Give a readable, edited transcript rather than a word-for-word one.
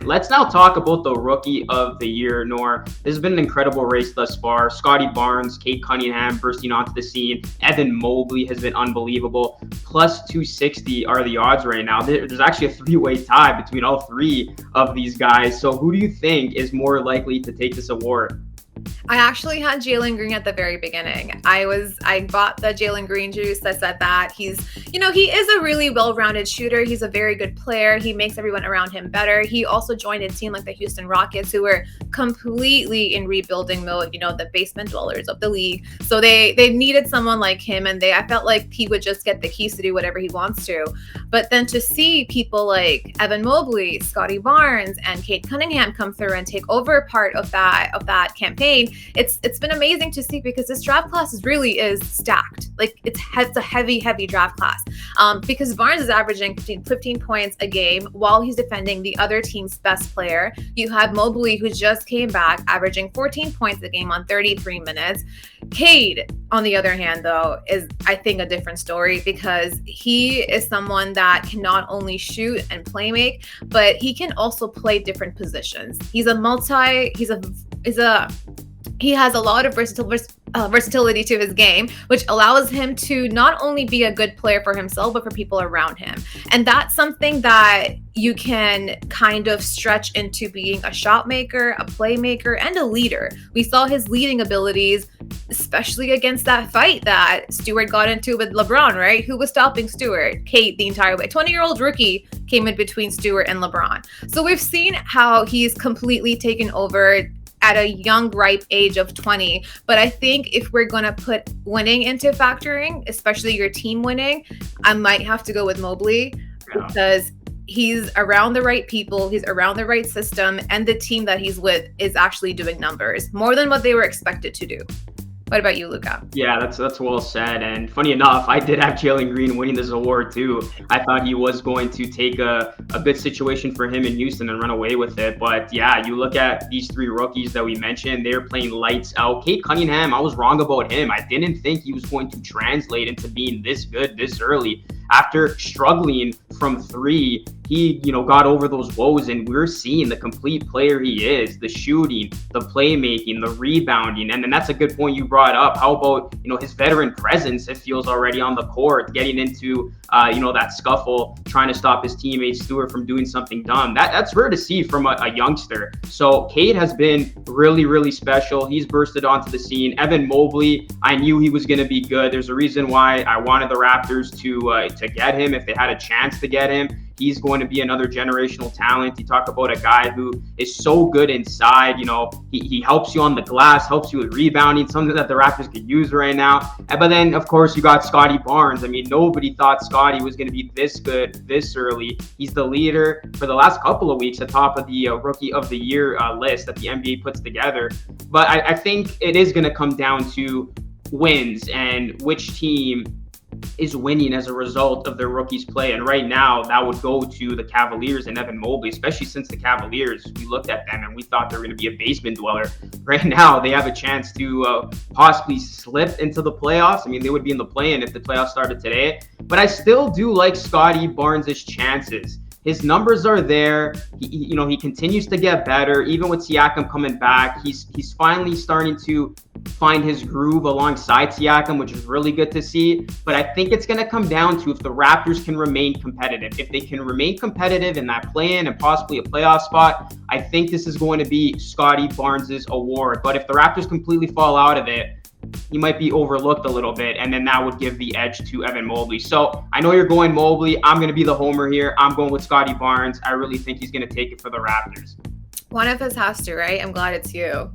Let's now talk about the Rookie of the Year, Nor. This has been an incredible race thus far. Scottie Barnes, Cade Cunningham bursting onto the scene. Evan Mobley has been unbelievable. Plus 260 are the odds right now. There's actually a three-way tie between all three of these guys. So who do you think is more likely to take this award? I actually had Jalen Green at the very beginning. I bought the Jalen Green juice. I said that he is a really well-rounded shooter. He's a very good player. He makes everyone around him better. He also joined a team like the Houston Rockets, who were completely in rebuilding mode, the basement dwellers of the league. So they needed someone like him, and I felt like he would just get the keys to do whatever he wants to. But then to see people like Evan Mobley, Scottie Barnes, and Cade Cunningham come through and take over part of that campaign, it's been amazing to see, because this draft class really is stacked. Like it's a heavy draft class, because Barnes is averaging 15 points a game while he's defending the other team's best player. You have Mobley, who just came back, averaging 14 points a game on 33 minutes. Cade, on the other hand, though, is, I think, a different story, because he is someone that can not only shoot and play make, but he can also play different positions. He has a lot of versatility to his game, which allows him to not only be a good player for himself, but for people around him. And that's something that you can kind of stretch into being a shot maker, a playmaker, and a leader. We saw his leading abilities, especially against that fight that Stewart got into with LeBron, right? Who was stopping Stewart? Cade, the entire way. 20-year-old rookie came in between Stewart and LeBron. So we've seen how he's completely taken over at a young, ripe age of 20. But I think if we're going to put winning into factoring, especially your team winning, I might have to go with Mobley, because he's around the right people, he's around the right system, and the team that he's with is actually doing numbers more than what they were expected to do. What about you, Luca? Yeah, that's well said. And funny enough, I did have Jalen Green winning this award too. I thought he was going to take a good situation for him in Houston and run away with it. But yeah, you look at these three rookies that we mentioned, they're playing lights out. Cade Cunningham, I was wrong about him. I didn't think he was going to translate into being this good this early. After struggling from three, he, got over those woes, and we're seeing the complete player he is, the shooting, the playmaking, the rebounding. And then that's a good point you brought up. How about, his veteran presence, it feels, already on the court, getting into, that scuffle, trying to stop his teammate Stewart from doing something dumb. That's rare to see from a youngster. So Cade has been really, really special. He's bursted onto the scene. Evan Mobley, I knew he was going to be good. There's a reason why I wanted the Raptors to get him if they had a chance to get him. He's going to be another generational talent. You talk about a guy who is so good inside. He helps you on the glass, helps you with rebounding, something that the Raptors could use right now. But then, of course, you got Scottie Barnes. I mean, nobody thought Scottie was going to be this good this early. He's the leader for the last couple of weeks, atop of the Rookie of the Year list that the NBA puts together. But I think it is going to come down to wins and which team is winning as a result of their rookies' play. And right now, that would go to the Cavaliers and Evan Mobley, especially since the Cavaliers, we looked at them and we thought they were going to be a basement dweller. Right now, they have a chance to possibly slip into the playoffs. I mean, they would be in the play-in if the playoffs started today. But I still do like Scottie Barnes' chances. His numbers are there. He continues to get better. Even with Siakam coming back, he's finally starting to find his groove alongside Siakam, which is really good to see. But I think it's going to come down to if the Raptors can remain competitive. If they can remain competitive in that play-in and possibly a playoff spot, I think this is going to be Scottie Barnes' award. But if the Raptors completely fall out of it, he might be overlooked a little bit, and then that would give the edge to Evan Mobley. So I know you're going Mobley. I'm going to be the homer here. I'm going with Scottie Barnes. I really think he's going to take it for the Raptors. One of us has to, right? I'm glad it's you.